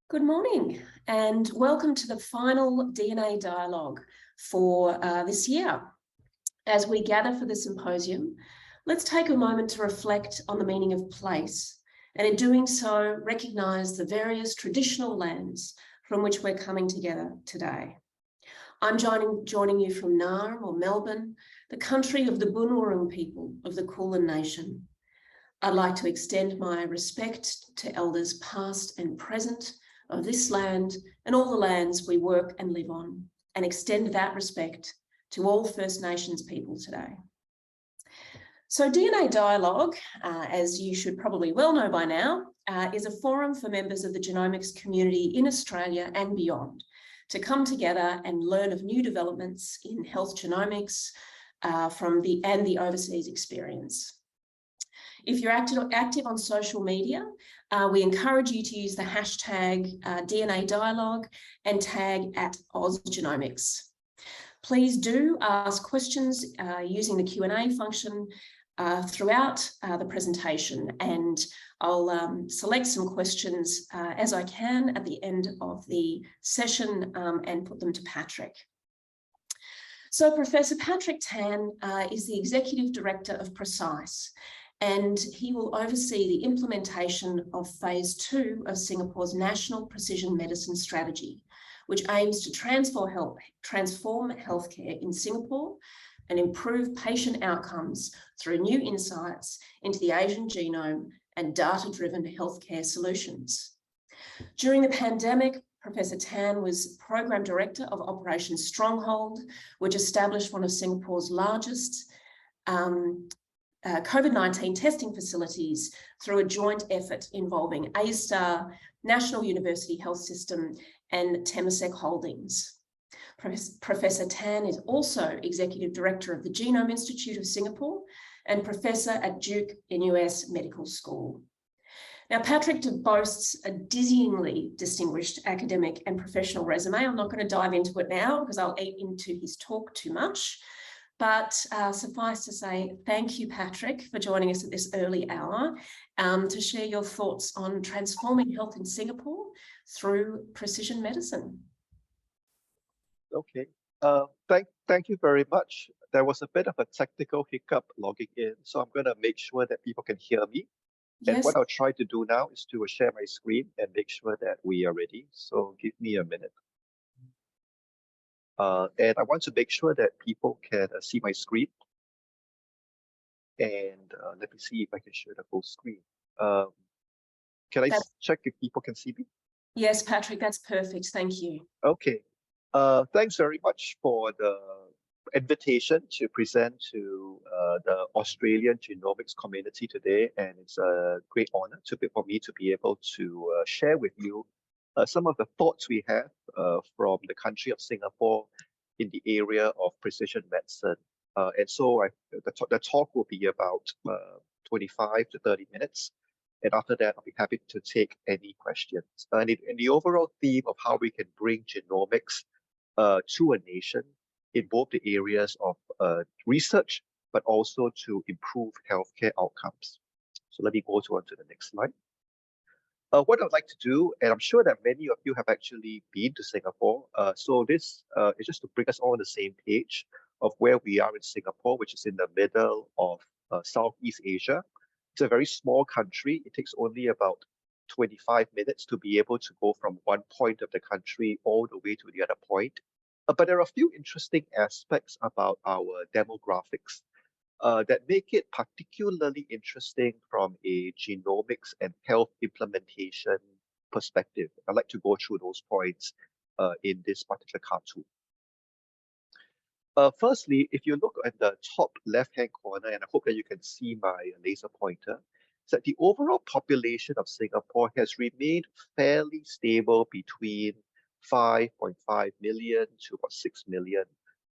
Good morning and welcome to the final DNA dialogue for this year. As we gather for the symposium, let's take a moment to reflect on the meaning of place, and in doing so, recognise the various traditional lands from which we're coming together today. I'm joining you from Naarm or Melbourne, the country of the Bunurong people of the Kulin Nation. I'd like to extend my respect to elders past and present of this land and all the lands we work and live on, and extend that respect to all First Nations people today. So DNA Dialogue, as you should probably well know by now, is a forum for members of the genomics community in Australia and beyond to come together and learn of new developments in health genomics from the overseas experience. If you're active on social media, we encourage you to use the hashtag DNA Dialogue and tag @OzGenomics. Please do ask questions using the Q&A function throughout the presentation, and I'll select some questions as I can at the end of the session and put them to Patrick. So Professor Patrick Tan is the Executive Director of PRECISE, and he will oversee the implementation of Phase 2 of Singapore's National Precision Medicine Strategy, which aims to transform healthcare in Singapore and improve patient outcomes through new insights into the Asian genome and data-driven healthcare solutions. During the pandemic, Professor Tan was Program Director of Operation Stronghold, which established one of Singapore's largest COVID-19 testing facilities through a joint effort involving A*STAR, National University Health System, and Temasek Holdings. Professor Tan is also Executive Director of the Genome Institute of Singapore and Professor at Duke NUS Medical School. Now, Patrick boasts a dizzyingly distinguished academic and professional resume. I'm not going to dive into it now because I'll eat into his talk too much. But suffice to say, thank you, Patrick, for joining us at this early hour to share your thoughts on transforming health in Singapore through precision medicine. Okay, thank you very much. There was a bit of a technical hiccup logging in, so I'm going to make sure that people can hear me. Yes. And what I'll try to do now is to share my screen and make sure that we are ready. So give me a minute. And I want to make sure that people can see my screen. And let me see if I can share the full screen. Can I check if people can see me? Yes, Patrick, that's perfect. Thank you. Okay. Thanks very much for the invitation to present to the Australian genomics community today. And it's a great honor for me to be able to share with you some of the thoughts we have from the country of Singapore in the area of precision medicine. And so the talk will be about 25 to 30 minutes. And after that, I'll be happy to take any questions. And in the overall theme of how we can bring genomics to a nation in both the areas of research, but also to improve healthcare outcomes. So let me go on to the next slide. What I'd like to do, and I'm sure that many of you have actually been to Singapore, so this is just to bring us all on the same page of where we are in Singapore, which is in the middle of Southeast Asia. It's a very small country. It takes only about 25 minutes to be able to go from one point of the country all the way to the other point. But there are a few interesting aspects about our demographics that make it particularly interesting from a genomics and health implementation perspective. I'd like to go through those points in this particular cartoon. Firstly, if you look at the top left-hand corner, and I hope that you can see my laser pointer, is that the overall population of Singapore has remained fairly stable between 5.5 million to about 6 million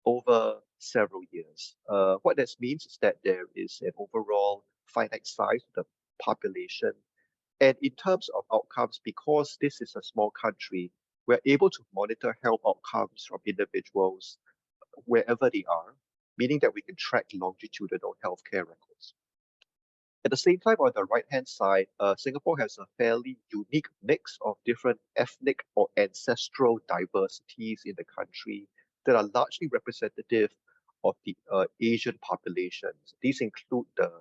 over several years. What this means is that there is an overall finite size of the population. And in terms of outcomes, because this is a small country, we're able to monitor health outcomes from individuals wherever they are, meaning that we can track longitudinal healthcare records. At the same time, on the right-hand side, Singapore has a fairly unique mix of different ethnic or ancestral diversities in the country that are largely representative of the Asian populations. These include the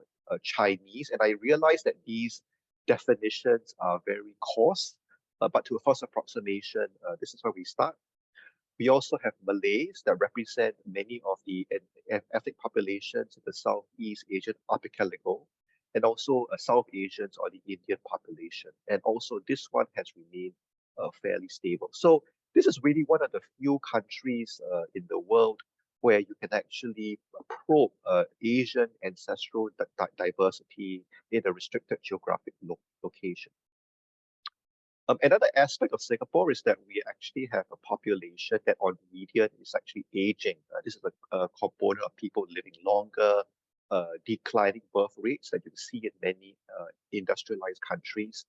Chinese, and I realize that these definitions are very coarse, but to a first approximation, this is where we start. We also have Malays that represent many of the ethnic populations in the Southeast Asian archipelago, and also South Asians or the Indian population. And also this one has remained fairly stable. So this is really one of the few countries in the world where you can actually probe Asian ancestral diversity in a restricted geographic location. Another aspect of Singapore is that we actually have a population that on median is actually aging. This is a component of people living longer, declining birth rates that you see in many industrialized countries.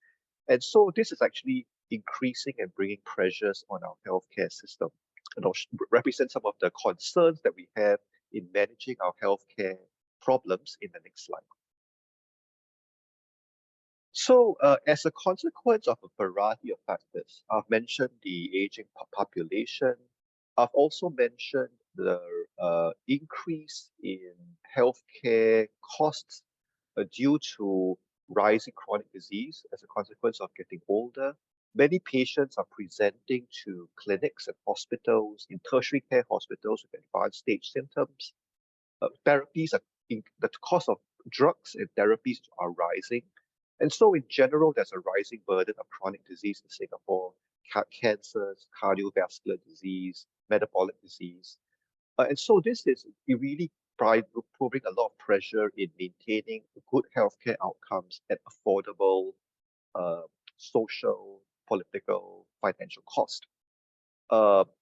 And so this is actually increasing and bringing pressures on our healthcare system. And I'll represent some of the concerns that we have in managing our healthcare problems in the next slide. So as a consequence of a variety of factors, I've mentioned the aging population. I've also mentioned the increase in healthcare costs due to rising chronic disease as a consequence of getting older. Many patients are presenting to clinics and hospitals, in tertiary care hospitals with advanced stage symptoms. Therapies are the cost of drugs and therapies are rising. And so in general, there's a rising burden of chronic disease in Singapore, cancers, cardiovascular disease, metabolic disease. And so this is really putting a lot of pressure in maintaining good healthcare outcomes at affordable social, political, financial cost.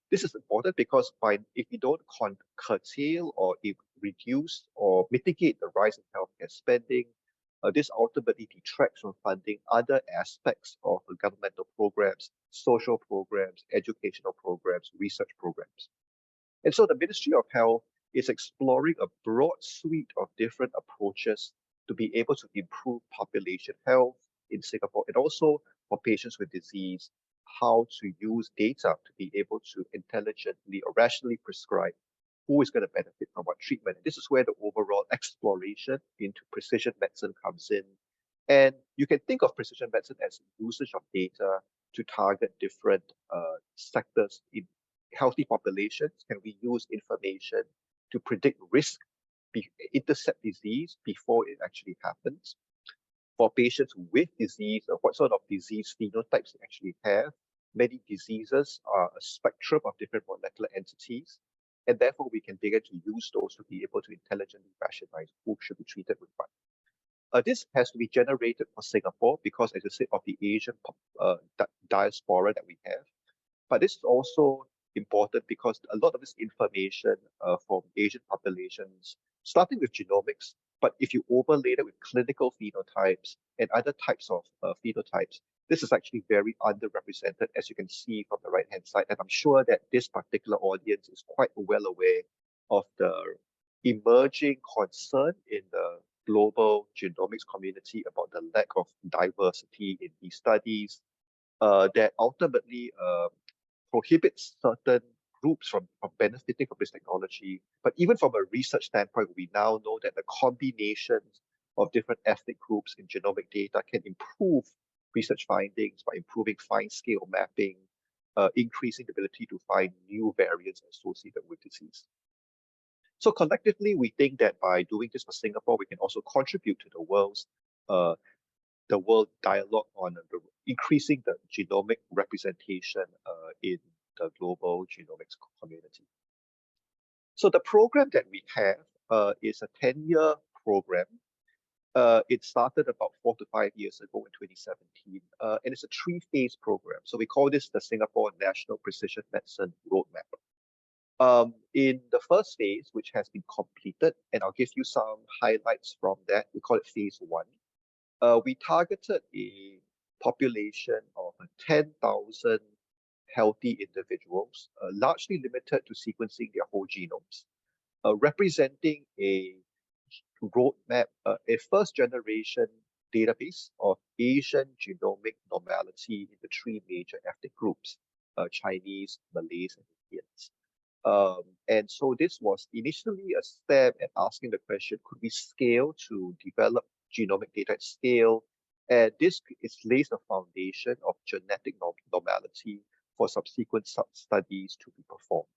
This is important because if you don't curtail or reduce or mitigate the rise in healthcare spending, this ultimately detracts from funding other aspects of governmental programs, social programs, educational programs, research programs. And so the Ministry of Health is exploring a broad suite of different approaches to be able to improve population health in Singapore, and also for patients with disease, how to use data to be able to intelligently or rationally prescribe who is going to benefit from what treatment. And this is where the overall exploration into precision medicine comes in. And you can think of precision medicine as usage of data to target different sectors in healthy populations. Can we use information to predict risk, intercept disease before it actually happens? For patients with disease, what sort of disease phenotypes they actually have? Many diseases are a spectrum of different molecular entities, and therefore we can begin to use those to be able to intelligently rationalize who should be treated with what. This has to be generated for Singapore because, as I said, of the Asian diaspora that we have. But this is also important because a lot of this information from Asian populations, starting with genomics, but if you overlay that with clinical phenotypes and other types of phenotypes, this is actually very underrepresented, as you can see from the right-hand side. And I'm sure that this particular audience is quite well aware of the emerging concern in the global genomics community about the lack of diversity in these studies that ultimately prohibits certain groups from benefiting from this technology. But even from a research standpoint, we now know that the combinations of different ethnic groups in genomic data can improve research findings by improving fine-scale mapping, increasing the ability to find new variants associated with disease. So collectively, we think that by doing this for Singapore, we can also contribute to the world dialogue on increasing the genomic representation in the global genomics community. So the program that we have is a 10-year program. It started about 4 to 5 years ago in 2017, and it's a 3-phase program. So we call this the Singapore National Precision Medicine Roadmap. In the first phase, which has been completed, and I'll give you some highlights from that, we call it phase 1. We targeted a population of 10,000 healthy individuals, largely limited to sequencing their whole genomes, representing a roadmap a first generation database of Asian genomic normality in the three major ethnic groups, Chinese, Malays, and Indians. And so this was initially a step at asking the question, could we scale to develop genomic data at scale? And this lays the foundation of genetic normality for subsequent studies to be performed.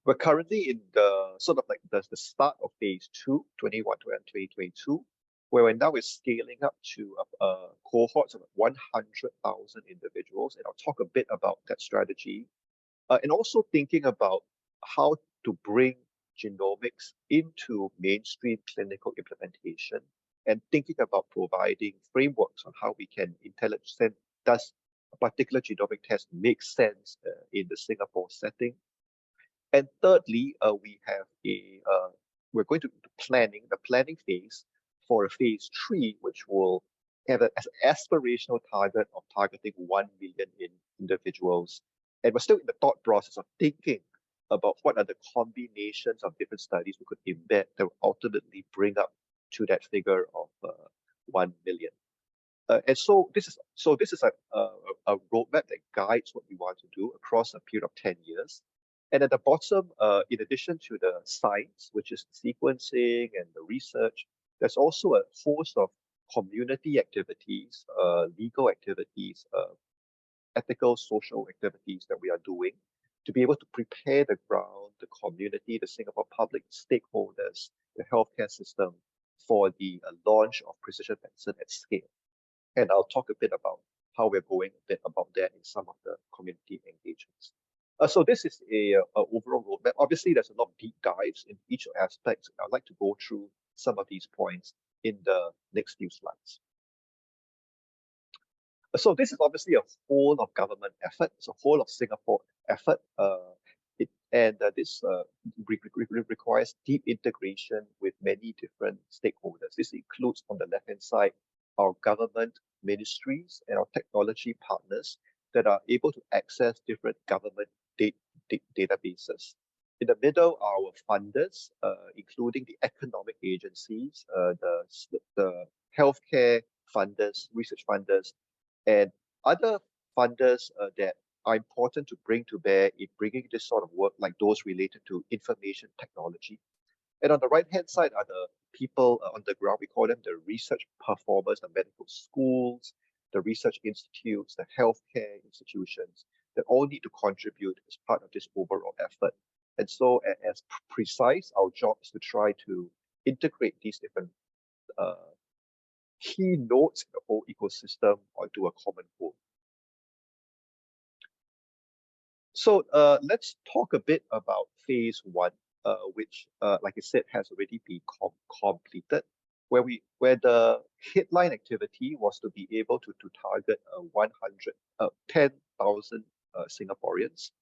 We're currently in the sort of like the start of phase 2, 21 to 2022, where we're now scaling up to cohorts of 100,000 individuals. And I'll talk a bit about that strategy. And also thinking about how to bring genomics into mainstream clinical implementation and thinking about providing frameworks on how we can intelligent, does a particular genomic test make sense in the Singapore setting. And thirdly, we're going to the planning phase for a phase 3, which will have an aspirational target of targeting 1 million individuals. And we're still in the thought process of thinking about what are the combinations of different studies we could embed that will ultimately bring up to that figure of 1 million. And so this is a roadmap that guides what we want to do across a period of 10 years. And at the bottom, in addition to the science, which is sequencing and the research, there's also a host of community activities, legal activities, ethical, social activities that we are doing to be able to prepare the ground, the community, the Singapore public stakeholders, the healthcare system for the launch of precision medicine at scale. And I'll talk a bit about how we're going a bit about that in some of the community engagements. So this is a overall roadmap. Obviously, there's a lot of deep dives in each aspect. I'd like to go through some of these points in the next few slides. So this is obviously a whole of government effort. It's a whole of Singapore effort. This requires deep integration with many different stakeholders. This includes, on the left-hand side, our government ministries and our technology partners that are able to access different government databases. In the middle, our funders, including the economic agencies, the healthcare funders, research funders, and other funders that are important to bring to bear in bringing this sort of work, like those related to information technology. And on the right-hand side are the people on the ground. We call them the research performers, the medical schools, the research institutes, the healthcare institutions that all need to contribute as part of this overall effort. And so as precise, our job is to try to integrate these different key nodes in the whole ecosystem onto a common whole. So let's talk a bit about phase 1, which, like I said, has already been completed, where the headline activity was to be able to target 10,000 Singaporeans.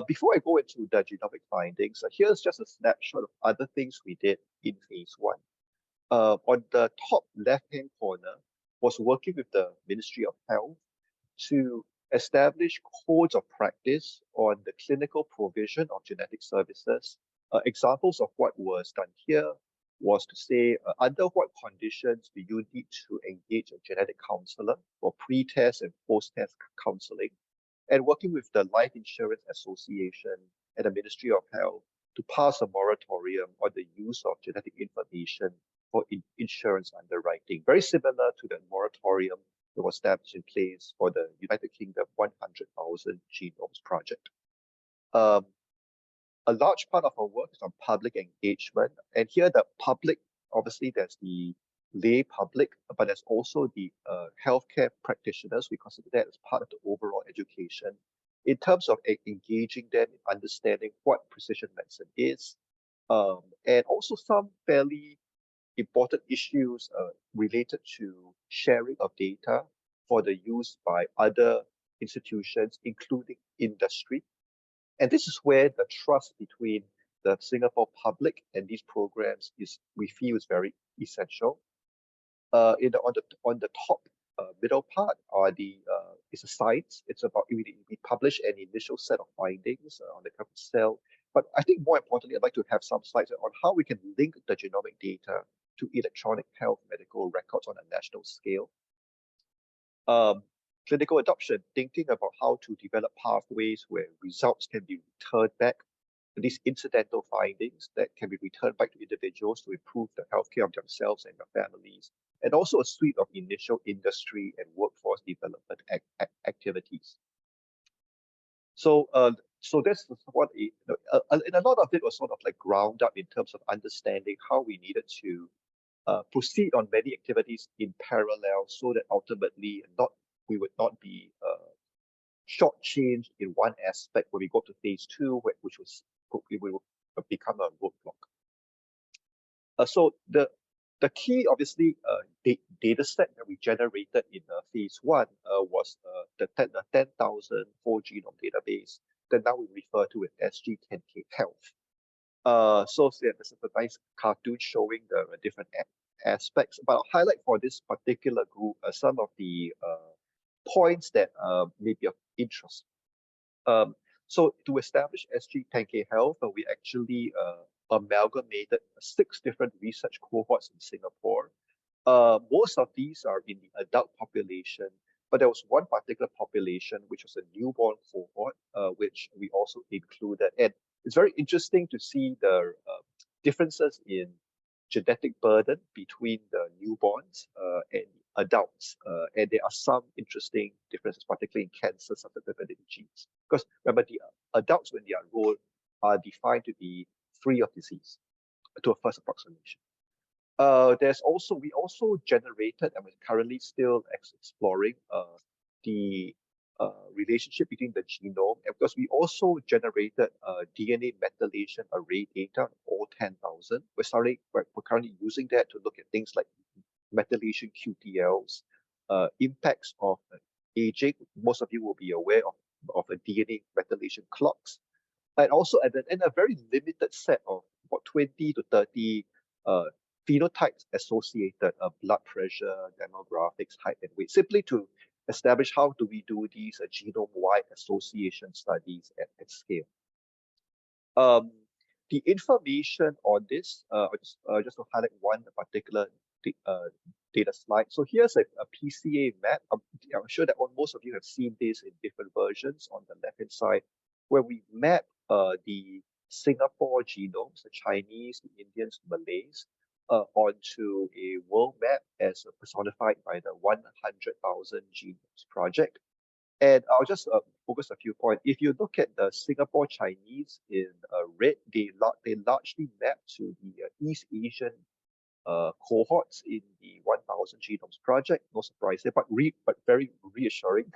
Before I go into the genomic findings, here's just a snapshot of other things we did in phase 1. On the top left-hand corner was working with the Ministry of Health to establish codes of practice on the clinical provision of genetic services. Examples of what was done here was to say, under what conditions do you need to engage a genetic counselor for pre-test and post-test counseling, and working with the Life Insurance Association and the Ministry of Health to pass a moratorium on the use of genetic information for insurance underwriting, very similar to the moratorium that was established in place for the United Kingdom 100,000 Genomes Project. A large part of our work is on public engagement. And here the public, obviously there's the lay public, but there's also the healthcare practitioners. We consider that as part of the overall education in terms of engaging them in understanding what precision medicine is, and also some fairly important issues related to sharing of data for the use by other institutions, including industry. And this is where the trust between the Singapore public and these programs we feel is very essential. On the top middle part is a science. It's about we publish an initial set of findings on the cell But I think more importantly, I'd like to have some slides on how we can link the genomic data to electronic health medical records on a national scale. Clinical adoption, thinking about how to develop pathways where results can be returned back, these incidental findings that can be returned back to individuals to improve the healthcare of themselves and their families, and also a suite of initial industry and workforce development activities. So that's what and a lot of it was sort of like ground up in terms of understanding how we needed to proceed on many activities in parallel, so that ultimately we would not be shortchanged in one aspect when we go to phase 2, which will become a roadblock. So the key, obviously, data set that we generated in phase 1 was the 10,000 whole genome database that now we refer to as SG10K Health. So there's a nice cartoon showing the different aspects, but I'll highlight for this particular group some of the points that may be of interest. So to establish SG10K Health, we actually amalgamated 6 different research cohorts in Singapore. Most of these are in the adult population, but there was one particular population, which was a newborn cohort, which we also included. And it's very interesting to see the differences in genetic burden between the newborns and adults. And there are some interesting differences, particularly in cancer susceptibility genes. Because remember, the adults, when they are enrolled, are defined to be free of disease, to a first approximation. We also generated, and we're currently still exploring the relationship between the genome, and because we also generated DNA methylation array data on all 10,000. We're currently using that to look at things like methylation QTLs, impacts of aging. Most of you will be aware of a DNA methylation clocks, and also in a very limited set of about 20 to 30 phenotypes associated, blood pressure, demographics, height, and weight, simply to establish how do we do these genome-wide association studies at scale. The information on this, just to highlight one particular data slide. So here's a PCA map. I'm sure that most of you have seen this in different versions on the left-hand side, where we map the Singapore genomes, the Chinese, the Indians, Malays, onto a world map as personified by the 100,000 Genomes Project. And I'll just focus a few points. If you look at the Singapore Chinese in red, they largely map to the East Asian cohorts in the 1,000 Genomes Project. No surprise there, but very reassuring.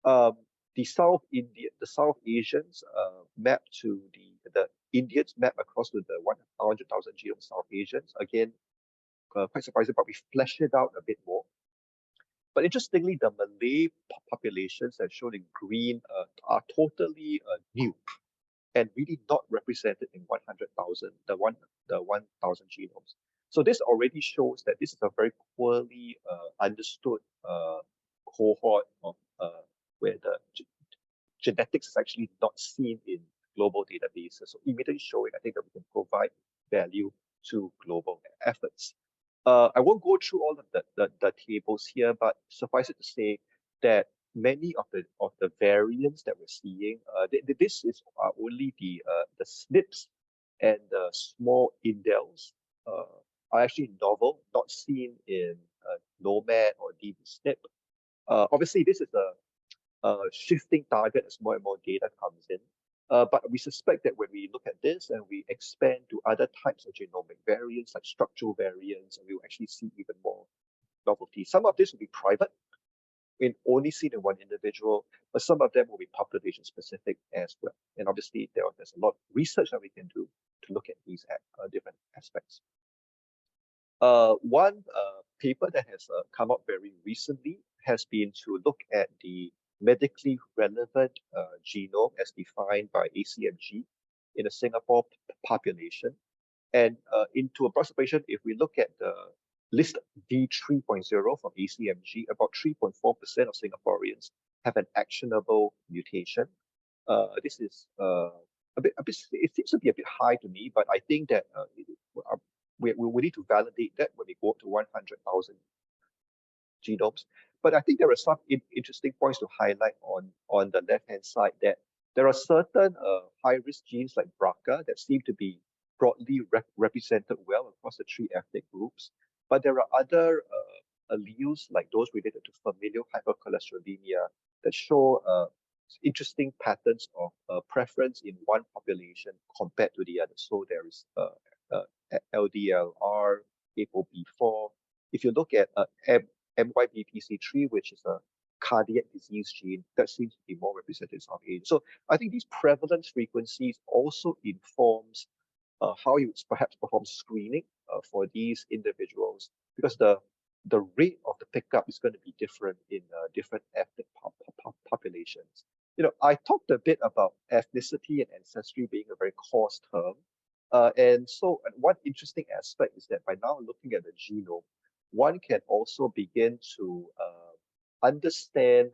The South Asians map to the Indians map across to the 100,000 genome South Asians. Again, quite surprising, but we fleshed it out a bit more. But interestingly, the Malay populations that shown in green are totally new and really not represented in 100,000, the 1,000 genomes. So this already shows that this is a very poorly understood cohort of where the genetics is actually not seen in global databases. So immediately showing, I think, that we can provide value to global efforts. I won't go through all of the tables here, but suffice it to say that many of the variants that we're seeing, this is only the SNPs and the small indels are actually novel, not seen in NOMAD or dbSNP. Obviously, this is a shifting target as more and more data comes in. But we suspect that when we look at this and we expand to other types of genomic variants, like structural variants, we will actually see even more novelty. Some of this will be private, and only seen in one individual, but some of them will be population specific as well. And obviously, there's a lot of research that we can do to look at these different aspects. One paper that has come up very recently has been to look at the medically relevant genome as defined by ACMG in the Singapore population. And into approximation, if we look at the list V3.0 from ACMG, about 3.4% of Singaporeans have an actionable mutation. This is it seems to be a bit high to me, but I think that we need to validate that when we go up to 100,000 genomes. But I think there are some interesting points to highlight on the left-hand side, that there are certain high-risk genes like BRCA that seem to be broadly represented well across the three ethnic groups. But there are other alleles like those related to familial hypercholesterolemia that show interesting patterns of preference in one population compared to the other. So there is LDLR, ApoB4. If you look at MYBPC3, which is a cardiac disease gene, that seems to be more represented in South Asia. So I think these prevalence frequencies also informs how you would perhaps perform screening for these individuals, because the rate of the pickup is going to be different in different ethnic populations. I talked a bit about ethnicity and ancestry being a very coarse term. And one interesting aspect is that by now looking at the genome, one can also begin to understand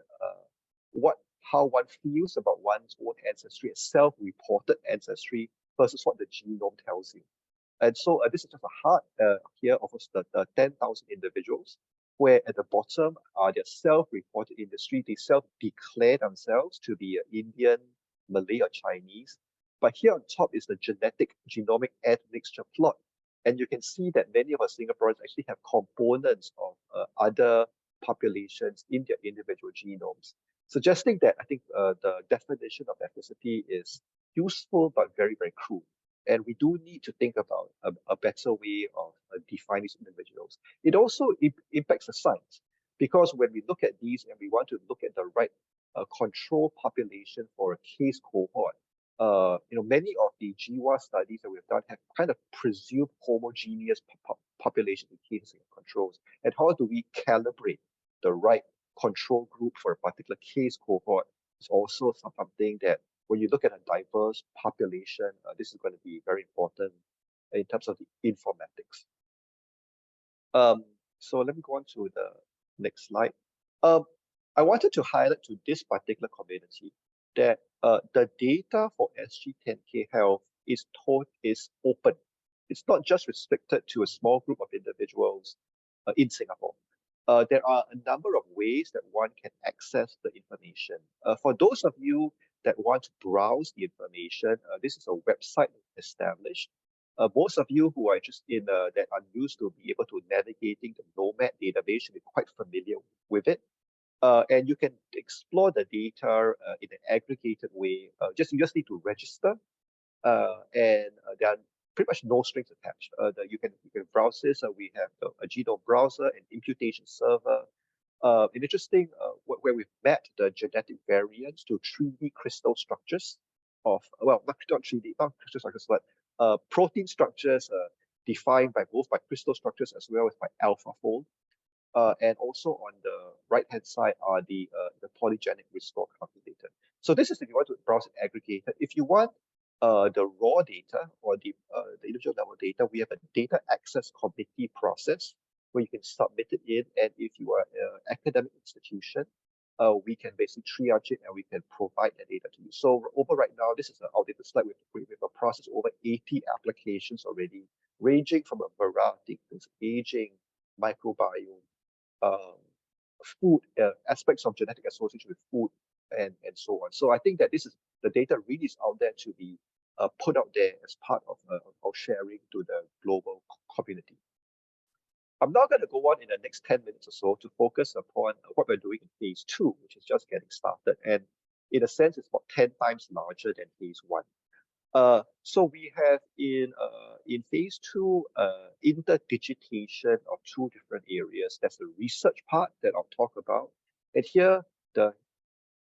how one feels about one's own ancestry, self-reported ancestry, versus what the genome tells you. And so this is just a heart here of the 10,000 individuals, where at the bottom are their self-reported industry. They self-declare themselves to be Indian, Malay, or Chinese. But here on top is the genetic genomic admixture plot. And you can see that many of our Singaporeans actually have components of other populations in their individual genomes, suggesting that I think the definition of ethnicity is useful but very, very crude. And we do need to think about a better way of defining these individuals. It also impacts the science, because when we look at these and we want to look at the right control population for a case cohort, many of the GWAS studies that we've done have kind of presumed homogeneous population in cases and controls. And how do we calibrate the right control group for a particular case cohort is also something that, when you look at a diverse population, this is going to be very important in terms of the informatics. So let me go on to the next slide. I wanted to highlight to this particular community that the data for SG10K Health is open. It's not just restricted to a small group of individuals in Singapore. There are a number of ways that one can access the information. For those of you that want to browse the information, this is a website established. Most of you who are interested in that are used to be able to navigating the NOMAD database should be quite familiar with it. And you can explore the data in an aggregated way. You just need to register, and there are pretty much no strings attached. You can browse this. We have a genome browser, an imputation server. Interesting, where we've mapped the genetic variants to 3D crystal structures of, well, not 3D, not crystal structures, but protein structures defined by both by crystal structures as well as by AlphaFold. And also on the right-hand side are the polygenic risk score calculator. So this is if you want to browse it aggregated. If you want the raw data or the individual level data, we have a data access committee process where you can submit it in, and if you are an academic institution, we can basically triage it and we can provide that data to you. So over right now, this is an outdated slide. We have a process over 80 applications already, ranging from a variety of things: aging, microbiome, food, aspects of genetic association with food, and so on. So I think that this is the data really is out there to be put out there as part of sharing to the global community. I'm now going to go on in the next 10 minutes or so to focus upon what we're doing in phase 2, which is just getting started. And in a sense, it's about 10 times larger than phase 1. So we have in phase 2 interdigitation of 2 different areas. That's the research part that I'll talk about. And here, the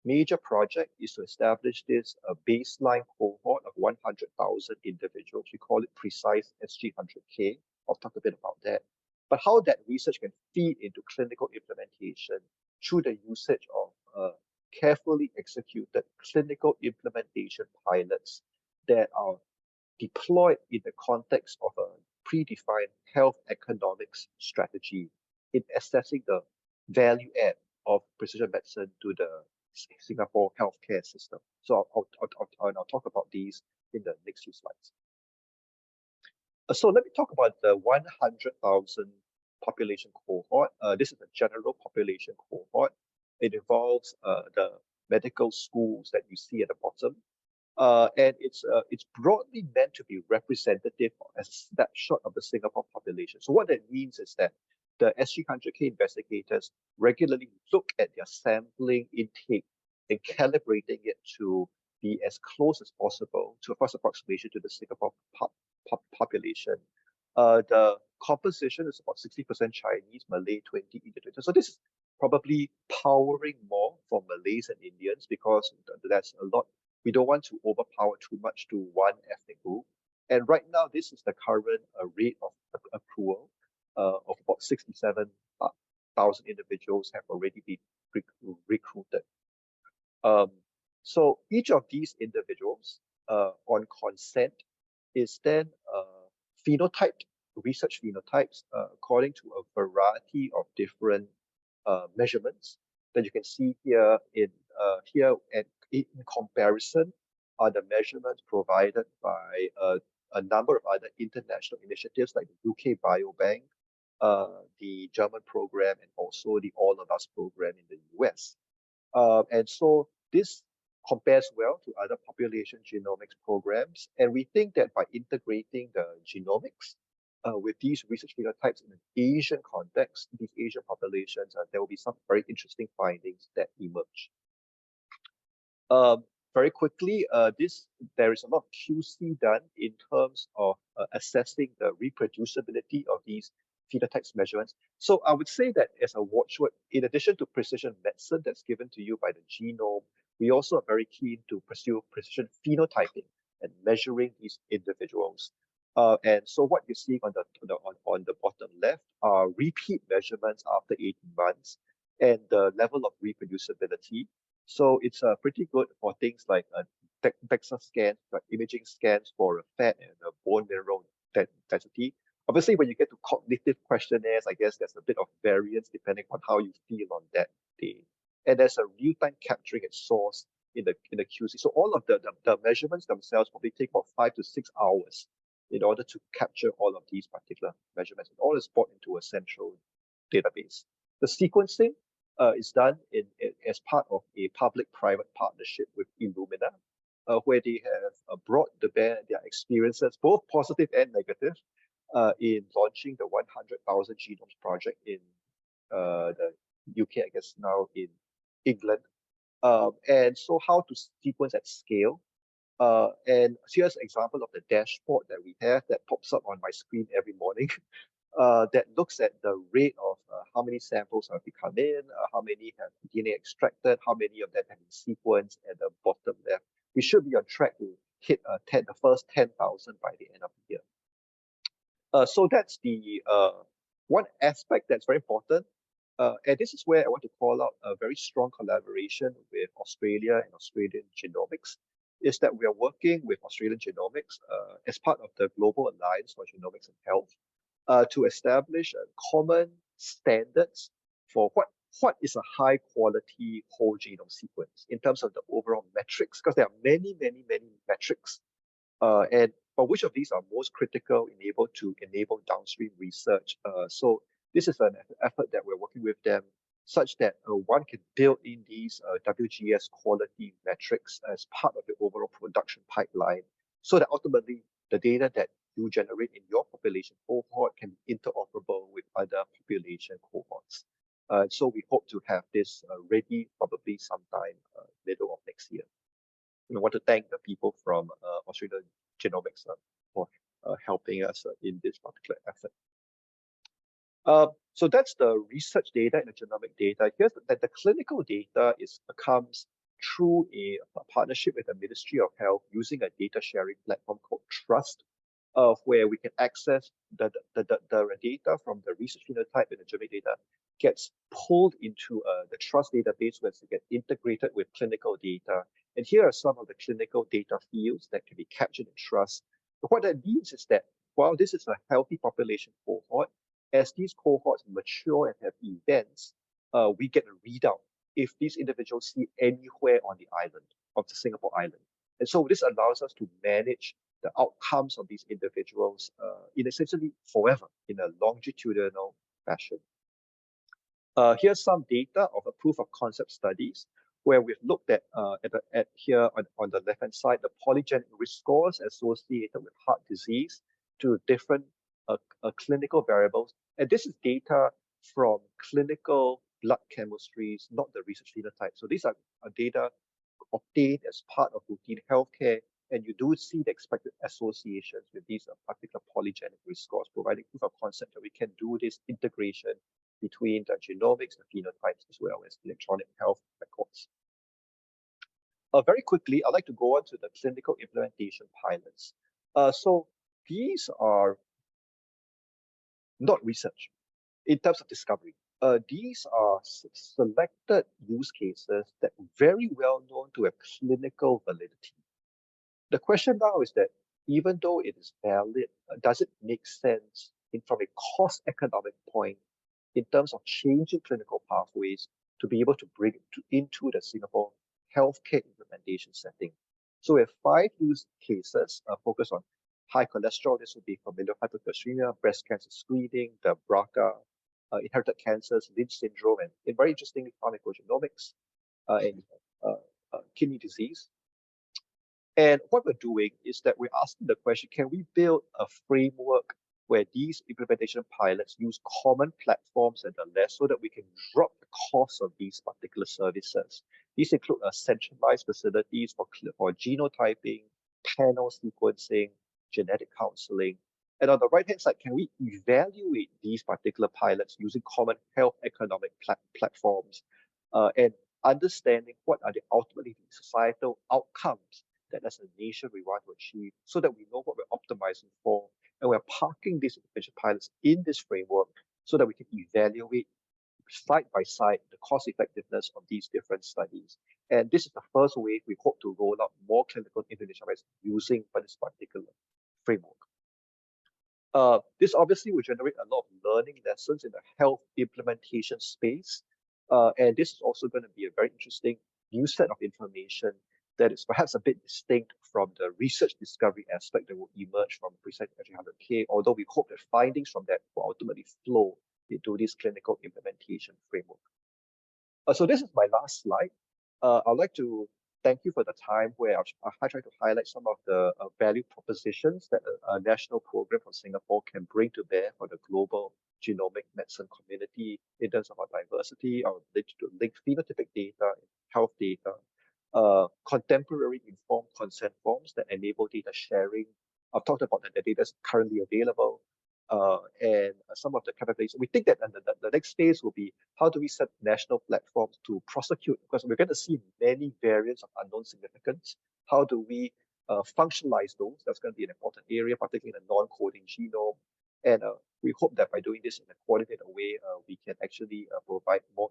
major project is to establish this baseline cohort of 100,000 individuals. We call it precise SG100K. I'll talk a bit about that. But how that research can feed into clinical implementation through the usage of carefully executed clinical implementation pilots that are deployed in the context of a predefined health economics strategy in assessing the value add of precision medicine to the Singapore healthcare system. So I'll talk about these in the next few slides. So let me talk about the 100,000 population cohort. This is the general population cohort. It involves the medical schools that you see at the bottom. And it's broadly meant to be representative as a snapshot of the Singapore population. So what that means is that the SG100K investigators regularly look at their sampling intake and calibrating it to be as close as possible to a first approximation to the Singapore population. The composition is about 60% Chinese, Malay, 20 Indian. So this is probably powering more for Malays and Indians because that's a lot. We don't want to overpower too much to one ethnic group. And right now, this is the current rate of accrual of about 67,000 individuals have already been recruited. So each of these individuals on consent is then phenotyped, research phenotypes according to a variety of different measurements that you can see here in in comparison are the measurements provided by a number of other international initiatives like the UK Biobank, the German program, and also the All of Us program in the US. And so this compares well to other population genomics programs. And we think that by integrating the genomics with these research phenotypes in an Asian context, these Asian populations, there will be some very interesting findings that emerge. Very quickly, there is a lot of QC done in terms of assessing the reproducibility of these phenotypes measurements. So I would say that as a watchword, in addition to precision medicine that's given to you by the genome, we also are very keen to pursue precision phenotyping and measuring these individuals. And so what you're seeing on the bottom left are repeat measurements after 18 months and the level of reproducibility. So it's pretty good for things like DEXA scans, like imaging scans for a fat and a bone mineral density. Obviously, when you get to cognitive questionnaires, I guess there's a bit of variance depending on how you feel on that day. And there's a real-time capturing at source in the QC. So all of the measurements themselves probably take about 5 to 6 hours in order to capture all of these particular measurements. And all is brought into a central database. The sequencing is done as part of a public-private partnership with Illumina, where they have brought to bear their experiences, both positive and negative, in launching the 100,000 Genomes Project in the UK, I guess now in England. And so how to sequence at scale. And here's an example of the dashboard that we have that pops up on my screen every morning. That looks at the rate of how many samples have come in, how many have DNA extracted, how many of them have been sequenced at the bottom left. We should be on track to hit the first 10,000 by the end of the year. So that's the one aspect that's very important. And this is where I want to call out a very strong collaboration with Australia and Australian Genomics, is that we are working with Australian Genomics as part of the Global Alliance for Genomics and Health to establish common standards for what is a high quality whole genome sequence in terms of the overall metrics, because there are many metrics, and but which of these are most critical to enable downstream research. So this is an effort that we're working with them such that one can build in these WGS quality metrics as part of the overall production pipeline, so that ultimately the data that you generate in your population cohort can be interoperable with other population cohorts. So we hope to have this ready probably sometime middle of next year. And I want to thank the people from Australian Genomics for helping us in this particular effort. So that's the research data and the genomic data. Here's that the clinical data comes through a partnership with the Ministry of Health using a data sharing platform called Trust, where we can access the data from the research phenotype and the genomic data gets pulled into the Trust database, where it gets integrated with clinical data. And here are some of the clinical data fields that can be captured in Trust. But what that means is that while this is a healthy population cohort, as these cohorts mature and have events, we get a readout if these individuals see anywhere on the island, of the Singapore island. And so this allows us to manage the outcomes of these individuals in essentially forever, in a longitudinal fashion. Here's some data of a proof of concept studies where we've looked at, here on the left-hand side, the polygenic risk scores associated with heart disease to different clinical variables. And this is data from clinical blood chemistries, not the research phenotype. So these are data obtained as part of routine healthcare, and you do see the expected associations with these particular polygenic risk scores, providing proof of concept that we can do this integration between the genomics, the phenotypes, as well as electronic health records. Very quickly, I'd like to go on to the clinical implementation pilots. So these are not research in terms of discovery. These are selected use cases that are very well known to have clinical validity. The question now is that even though it is valid, does it make sense from a cost economic point in terms of changing clinical pathways to be able to bring it into the Singapore healthcare implementation setting? So we have 5 use cases focused on high cholesterol. This would be familial hypercholesterolemia, breast cancer screening, the BRCA, inherited cancers, Lynch syndrome, and very interestingly, pharmacogenomics and kidney disease. And what we're doing is that we're asking the question, can we build a framework where these implementation pilots use common platforms and the less so that we can drop the cost of these particular services? These include centralized facilities for genotyping, panel sequencing, genetic counseling. And on the right-hand side, can we evaluate these particular pilots using common health economic platforms and understanding what are the ultimately societal outcomes that as a nation we want to achieve so that we know what we're optimizing for. And we're parking these intervention pilots in this framework so that we can evaluate side by side the cost effectiveness of these different studies. And this is the first way we hope to roll out more clinical intervention pilots using this particular framework. This obviously will generate a lot of learning lessons in the health implementation space. And this is also going to be a very interesting new set of information that is perhaps a bit distinct from the research discovery aspect that will emerge from Precise 100K, although we hope that findings from that will ultimately flow into this clinical implementation framework. So this is my last slide. I'd like to thank you for the time where I try to highlight some of the value propositions that a national program for Singapore can bring to bear for the global genomic medicine community in terms of our diversity, our linked phenotypic data, health data, contemporary informed consent forms that enable data sharing. I've talked about the data is currently available, and some of the capabilities. We think that the next phase will be how do we set national platforms to prosecute, because we're going to see many variants of unknown significance. How do we functionalize those? That's going to be an important area, particularly in the non-coding genome. And we hope that by doing this in a coordinated way, we can actually provide more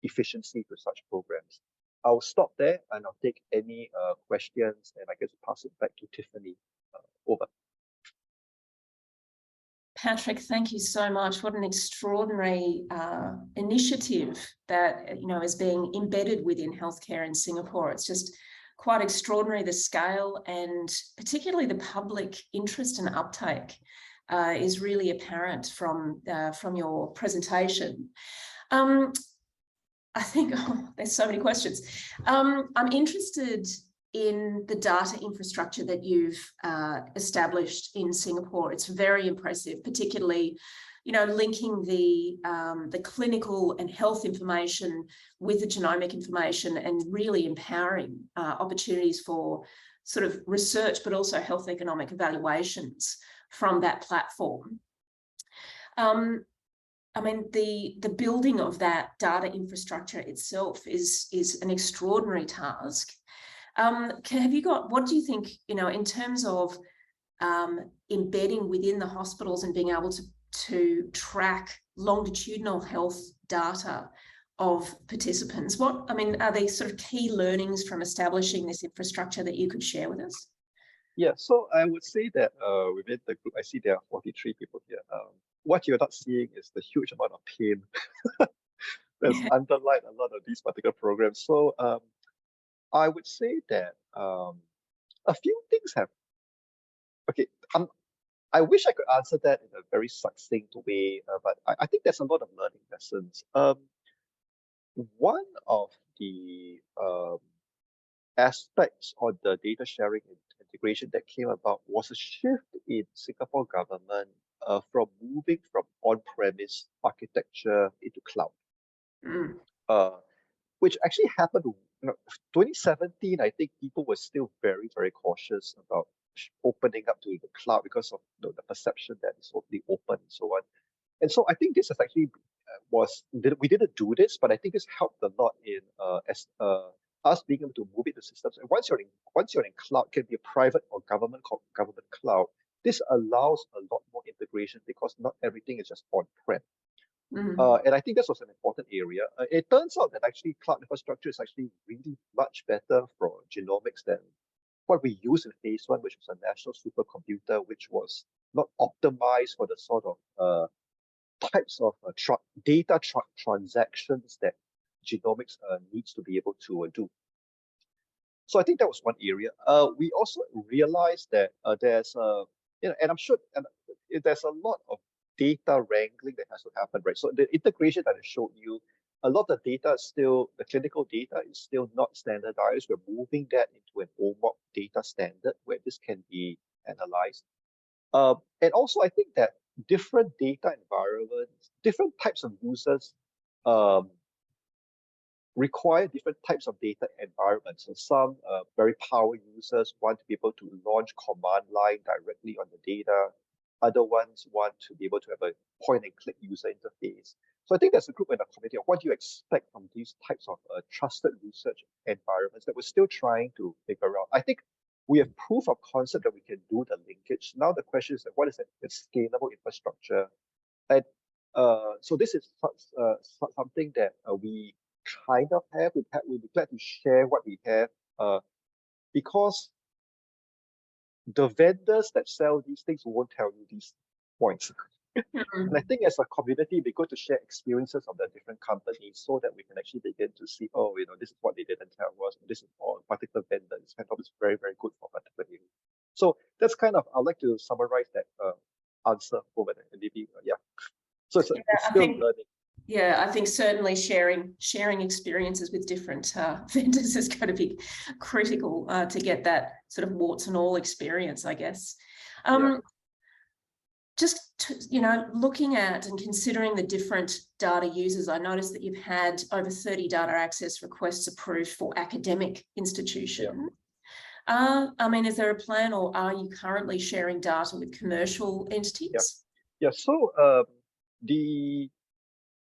efficiency to such programs. I'll stop there and I'll take any questions, and I guess pass it back to Tiffany. Over. Patrick, thank you so much. What an extraordinary initiative that is being embedded within healthcare in Singapore. It's just quite extraordinary, the scale, and particularly the public interest and uptake is really apparent from your presentation. I think there's so many questions. I'm interested in the data infrastructure that you've established in Singapore. It's very impressive, particularly, linking the clinical and health information with the genomic information and really empowering opportunities for sort of research, but also health economic evaluations from that platform. I mean, the building of that data infrastructure itself is an extraordinary task. What do you think, in terms of embedding within the hospitals and being able to track longitudinal health data of participants? Are there sort of key learnings from establishing this infrastructure that you could share with us? Yeah, so I would say that within the group, I see there are 43 people here. What you're not seeing is the huge amount of pain that's underlined a lot of these particular programs. So I would say that a few things have, okay, I wish I could answer that in a very succinct way, but I think there's a lot of learning lessons. One of the aspects of the data sharing and integration that came about was a shift in Singapore government from moving from on-premise architecture into cloud, which actually happened, 2017, I think people were still very, very cautious about opening up to the cloud because of the perception that it's only open and so on. And so I think this is actually we didn't do this, but I think it's helped a lot in us being able to move into systems. And once you're in cloud, it can be a private or government cloud. This allows a lot more integration because not everything is just on-prem. And I think this was an important area. It turns out that actually cloud infrastructure is actually really much better for genomics than what we used in phase one, which was a national supercomputer, which was not optimized for the sort of types of data transactions that genomics needs to be able to do. So I think that was one area. We also realized that there's and I'm sure there's a lot of data wrangling that has to happen, right? So the integration that I showed you, a lot of the data is still, the clinical data is still not standardized. We're moving that into an OMOP data standard where this can be analyzed. And also, I think that different data environments, different types of users require different types of data environments. So some very power users want to be able to launch command line directly on the data. Other ones want to be able to have a point-and-click user interface. So I think there's a group in the committee of what do you expect from these types of trusted research environments that we're still trying to figure out. I think we have proof of concept that we can do the linkage. Now the question is, what is a scalable infrastructure? And so this is something that we kind of have. We'll be glad to share what we have because the vendors that sell these things won't tell you these points. And I think as a community, it'd be good to share experiences of the different companies so that we can actually begin to see, oh, this is what they didn't tell us. This is for a particular vendor. This kind of is very, very good for a particular area. So that's kind of, I'd like to summarize that answer over there. And maybe, yeah. So it's still learning. Yeah, I think certainly sharing experiences with different vendors is going to be critical to get that sort of warts and all experience, I guess. Just, looking at and considering the different data users, I noticed that you've had over 30 data access requests approved for academic institutions. Yeah. Is there a plan or are you currently sharing data with commercial entities? Yeah. So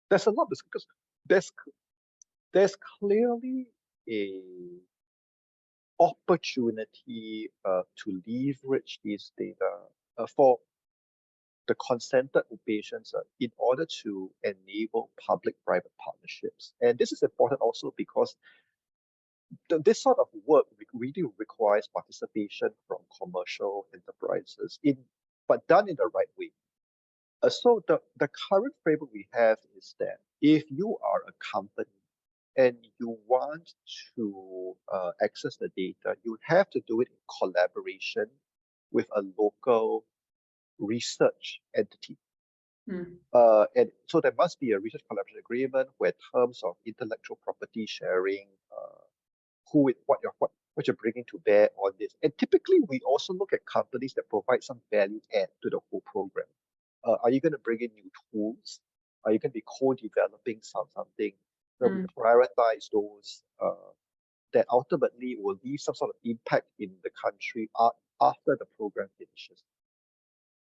there's a lot because there's clearly a opportunity to leverage these data for the consented patients in order to enable public-private partnerships. And this is important also because this sort of work really requires participation from commercial enterprises, but done in the right way. So the current framework we have is that if you are a company and you want to access the data, you have to do it in collaboration with a local research entity. And so there must be a research collaboration agreement where terms of intellectual property sharing, what you're bringing to bear on this. And typically, we also look at companies that provide some value add to the whole program. Are you going to bring in new tools? Are you going to be co-developing something? So we prioritize those that ultimately will leave some sort of impact in the country after the program finishes.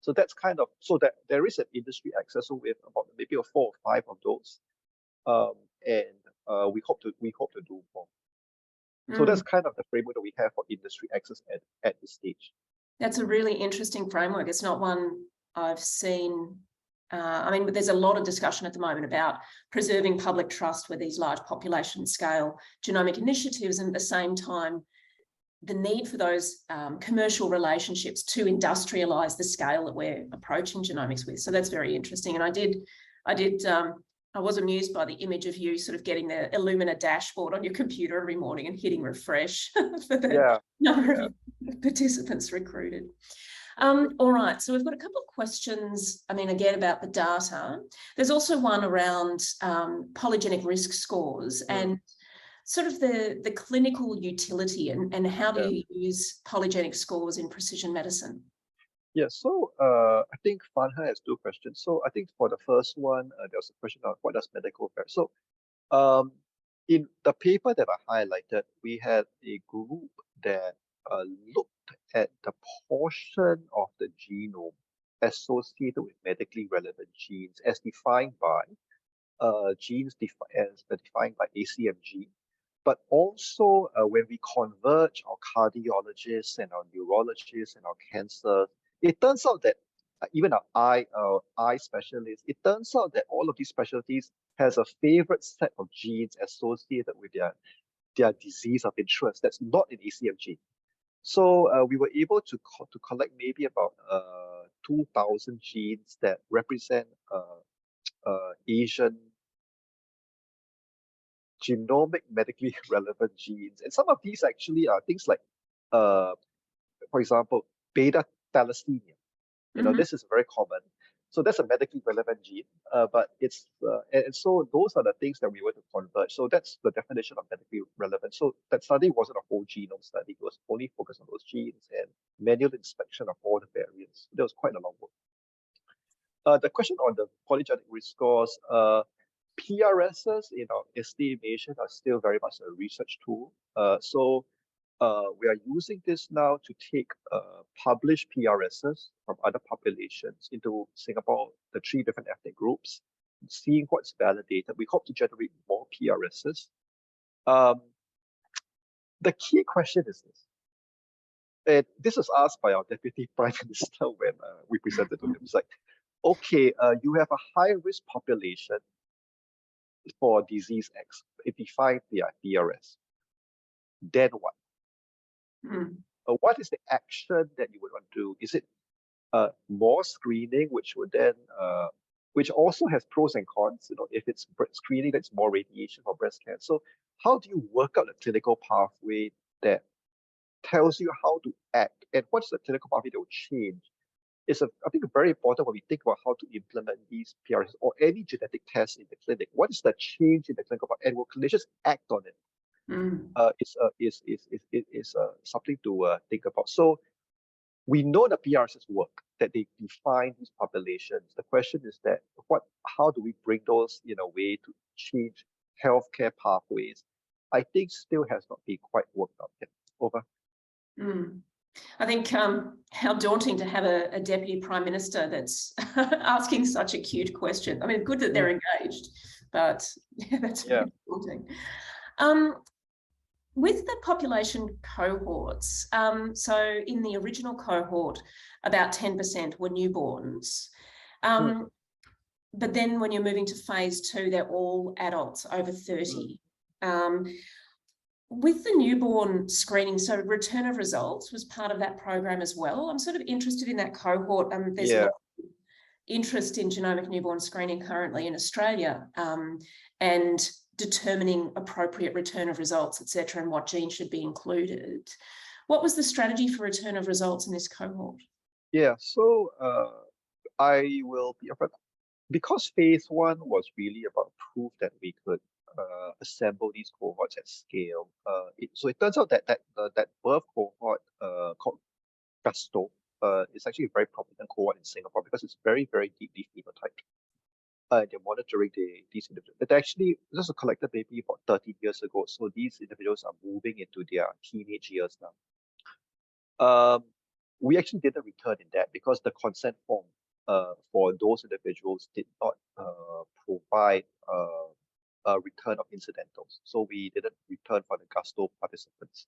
So that's kind of, so that there is an industry access. So we have about maybe 4 or 5 of those, and we hope to do more. So that's kind of the framework that we have for industry access at this stage. That's a really interesting framework. It's not one I've seen. There's a lot of discussion at the moment about preserving public trust with these large population scale genomic initiatives, and at the same time, the need for those commercial relationships to industrialize the scale that we're approaching genomics with. So that's very interesting. And I did I was amused by the image of you sort of getting the Illumina dashboard on your computer every morning and hitting refresh for the number of participants recruited. All right, so we've got a couple of questions, I mean, again, about the data. There's also one around polygenic risk scores and sort of the clinical utility and how do you use polygenic scores in precision medicine? Yeah, so I think Farha has two questions. So I think for the first one, there was a question of what does medical affairs. So in the paper that I highlighted, we had a group that looked at the portion of the genome associated with medically relevant genes as defined by genes as defined by ACMG. But also when we converge our cardiologists and our neurologists and our cancer, it turns out that even our eye specialists, it turns out that all of these specialties has a favorite set of genes associated with their disease of interest that's not in ACMG. So we were able to collect maybe about 2,000 genes that represent Asian genomic medically relevant genes. And some of these actually are things like, for example, beta thalassemia. You know, this is very common. So that's a medically relevant gene, but it's, and so those are the things that we want to converge. So that's the definition of medically relevant. So that study wasn't a whole genome study. It was only focused on those genes and manual inspection of all the variants. There was quite a long work. The question on the polygenic risk scores, PRSs in our estimation are still very much a research tool. So we are using this now to take published PRSs from other populations into Singapore, the 3 different ethnic groups, seeing what's validated. We hope to generate more PRSs. The key question is this. And this was asked by our Deputy Prime Minister when we presented to him. It's like, okay, you have a high-risk population for disease X, it defines the PRS. Then what? What is the action that you would want to do? Is it more screening, which would then, which also has pros and cons? You know, if it's screening, that's more radiation for breast cancer. So how do you work out a clinical pathway that tells you how to act, and what's the clinical pathway that will change? It's I think very important when we think about how to implement these PRS or any genetic test in the clinic. What is the change in the clinical pathway, and will clinicians act on it? Is something to think about. So we know the PRSs work, that they define these populations. The question is that how do we bring those in a way to change healthcare pathways? I think still has not been quite worked out yet. Over. I think how daunting to have a Deputy Prime Minister that's asking such acute questions. I mean, good that they're engaged, but that's really daunting. With the population cohorts, so in the original cohort, about 10% were newborns. But then when you're moving to phase 2, they're all adults over 30. With the newborn screening, so return of results was part of that program as well. I'm sort of interested in that cohort. There's a lot of interest in genomic newborn screening currently in Australia, and determining appropriate return of results, etc., and what genes should be included. What was the strategy for return of results in this cohort? Yeah, so I will be upfront. Because phase 1 was really about proof that we could assemble these cohorts at scale. So it turns out that that birth cohort called Gusto is actually a very prominent cohort in Singapore because it's very, very deeply phenotyped. They're monitoring these individuals. It actually this was collected maybe about 13 years ago. So these individuals are moving into their teenage years now. We actually didn't return in that because the consent form for those individuals did not provide a return of incidentals. So we didn't return for the Gusto participants.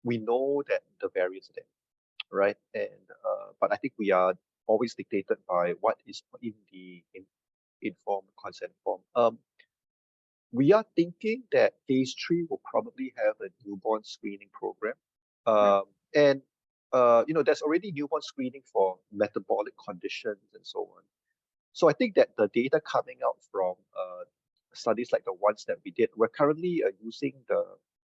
We know that the variants are there, right? And but I think we are always dictated by what is in the informed consent form. We are thinking that phase 3 will probably have a newborn screening program. And you know, there's already newborn screening for metabolic conditions and so on. So I think that the data coming out from studies like the ones that we did, we're currently using the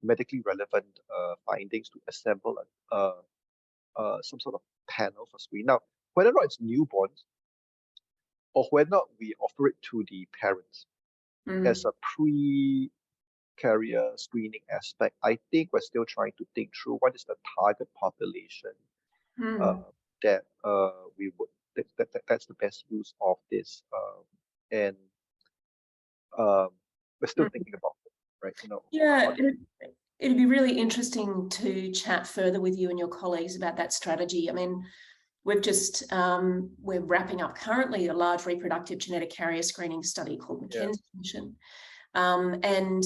medically relevant findings to assemble some sort of panel for screen. Now, whether or not it's newborns or whether or not we offer it to the parents as a pre-carrier screening aspect, I think we're still trying to think through what is the target population that we would that's the best use of this, and we're still thinking about it, right? Yeah, it'd be really interesting to chat further with you and your colleagues about that strategy. I mean, we've just we're wrapping up currently a large reproductive genetic carrier screening study called McKenzie Mission, and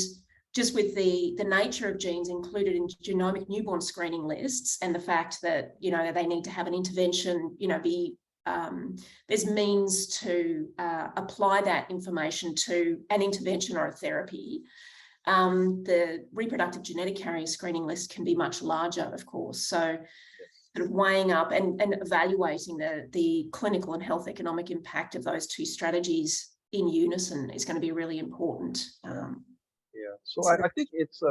just with the nature of genes included in genomic newborn screening lists, and the fact that they need to have an intervention, there's means to apply that information to an intervention or a therapy. The reproductive genetic carrier screening list can be much larger, of course. So sort of weighing up and evaluating the clinical and health economic impact of those two strategies in unison is going to be really important. So I think it's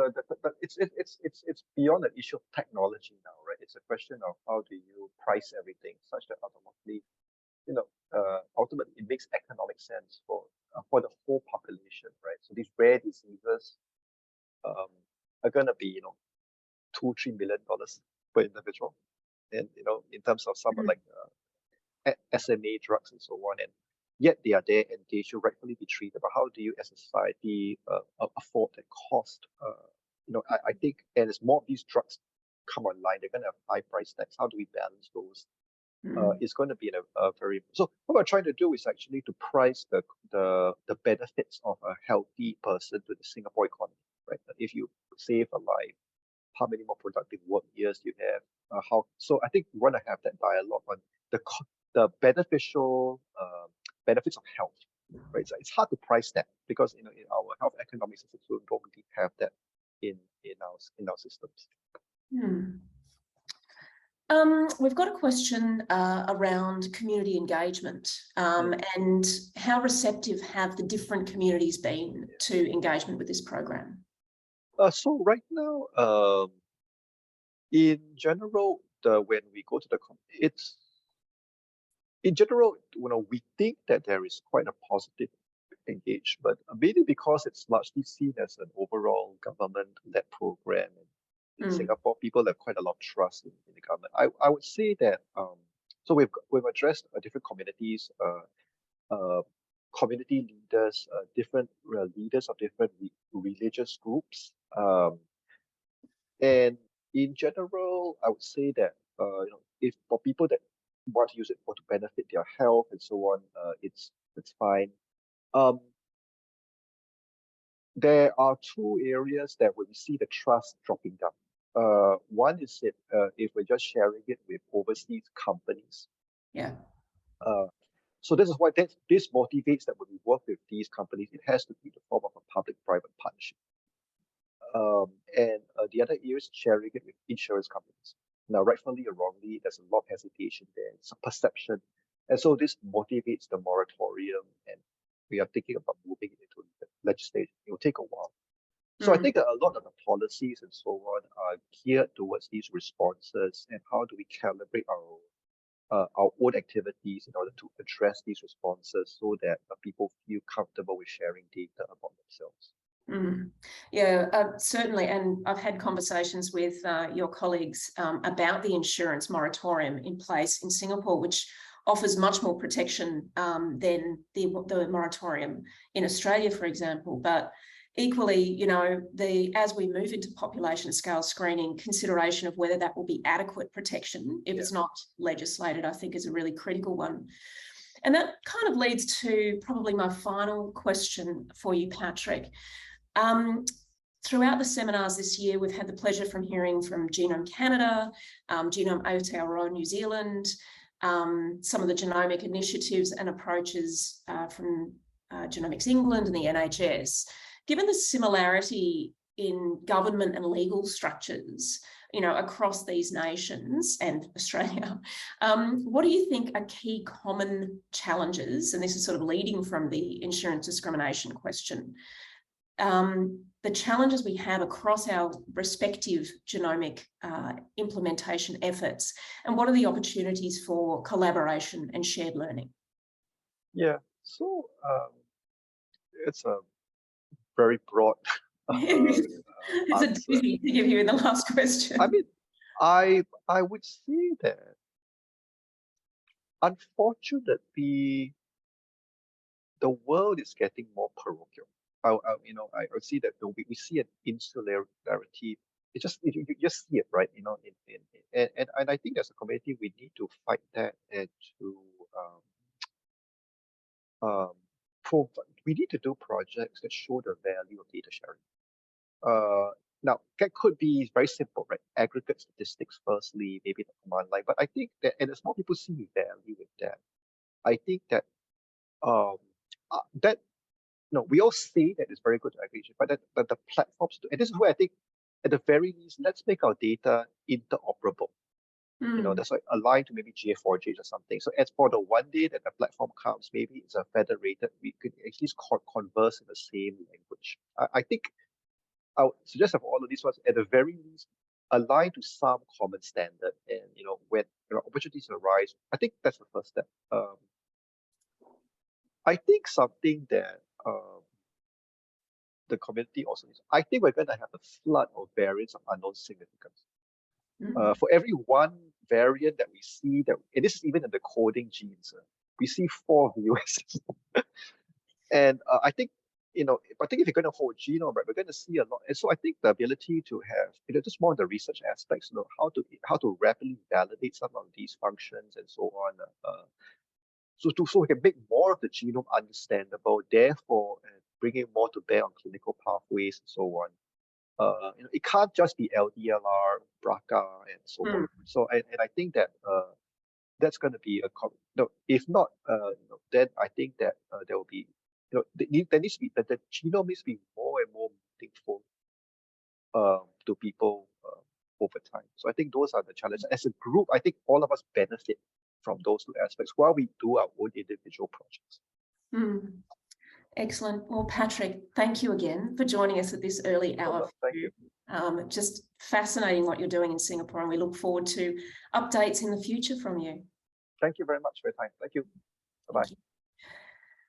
beyond the issue of technology now, right? It's a question of how do you price everything such that ultimately, ultimately it makes economic sense for the whole population, right? So these rare diseases are going to be $2-3 million per individual, and in terms of some like SMA drugs and so on, and yet they are there and they should rightfully be treated. But how do you as a society afford that cost? I think, and as more of these drugs come online, they're going to have high price tags. How do we balance those? It's going to be a very, so what we're trying to do is actually to price the benefits of a healthy person to the Singapore economy, right? If you save a life, how many more productive work years you have? So I think we want to have that dialogue on the beneficial benefits of health, right? So it's hard to price that because in our health economics systems we don't really have that in our systems. We've got a question around community engagement and how receptive have the different communities been to engagement with this program? So right now, in general, when we go to in general, we think that there is quite a positive engagement, mainly because it's largely seen as an overall government-led program. And in Singapore, people have quite a lot of trust in the government. I would say that so we've addressed different communities, community leaders, different leaders of different religious groups, and in general, I would say that if for people that want to use it to benefit their health and so on, it's fine. There are two areas that we see the trust dropping down. One is if we're just sharing it with overseas companies. So this is why this motivates that when we work with these companies, it has to be the form of a public-private partnership. And the other area is sharing it with insurance companies. Now, rightfully or wrongly, there's a lot of hesitation there. It's a perception. And so this motivates the moratorium, and we are thinking about moving it into legislation. It will take a while. So I think a lot of the policies and so on are geared towards these responses and how do we calibrate our own activities in order to address these responses so that people feel comfortable with sharing data about themselves. Yeah, certainly. And I've had conversations with your colleagues about the insurance moratorium in place in Singapore, which offers much more protection than the moratorium in Australia, for example. But equally, as we move into population scale screening, consideration of whether that will be adequate protection if it's not legislated, I think is a really critical one. And that kind of leads to probably my final question for you, Patrick. Throughout the seminars this year, we've had the pleasure from hearing from Genome Canada, Genome Aotearoa New Zealand, some of the genomic initiatives and approaches from Genomics England and the NHS. Given the similarity in government and legal structures, across these nations and Australia, what do you think are key common challenges? And this is sort of leading from the insurance discrimination question. The challenges we have across our respective genomic implementation efforts, and what are the opportunities for collaboration and shared learning? Yeah, so it's a very broad it's answer. a doozy to give you in the last question. I mean, I would say that unfortunately, the world is getting more parochial. I would see that we see an insularity. It just you just see it, right? And I think as a community we need to fight that and to we need to do projects that show the value of data sharing. Now that could be very simple, right? Aggregate statistics firstly, maybe the command line. But I think that, and as more people see value with that, I think that that we all say that it's very good to aggregate, but that the platforms, and this is where I think, at the very least, let's make our data interoperable. That's like aligned to maybe GA4J or something. So as for the one day that the platform comes, maybe it's a federated, we could at least converse in the same language. I think I would suggest of all of these ones, at the very least, align to some common standard. And when opportunities arise, I think that's the first step. I think something that the community also needs. I think we're going to have a flood of variants of unknown significance. For every one variant that we see, and this is even in the coding genes, we see 4 VOSs. And I think, if you're going to whole genome, right, we're going to see a lot. And so I think the ability to have, just more on the research aspects, how to rapidly validate some of these functions and so on. So we can make more of the genome understandable, therefore bringing more to bear on clinical pathways and so on. It can't just be LDLR, BRCA, and so on. So and I think that that's going to be if not, then I think that there will be, there needs to be the genome needs to be more and more meaningful to people over time. So I think those are the challenges. As a group, I think all of us benefit from those 2 aspects while we do our own individual projects. Excellent. Well, Patrick, thank you again for joining us at this early hour. Thank you. Just fascinating what you're doing in Singapore, and we look forward to updates in the future from you. Thank you very much for your time. Thank you. Bye-bye.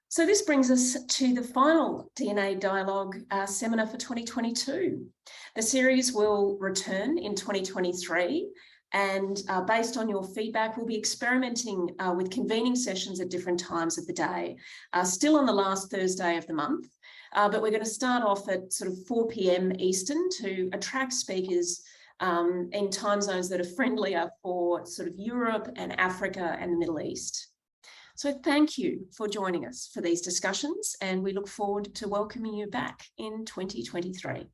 So this brings us to the final DNA Dialogue seminar for 2022. The series will return in 2023. And based on your feedback, we'll be experimenting with convening sessions at different times of the day, still on the last Thursday of the month. But we're going to start off at sort of 4 p.m. Eastern to attract speakers in time zones that are friendlier for sort of Europe and Africa and the Middle East. So thank you for joining us for these discussions, and we look forward to welcoming you back in 2023.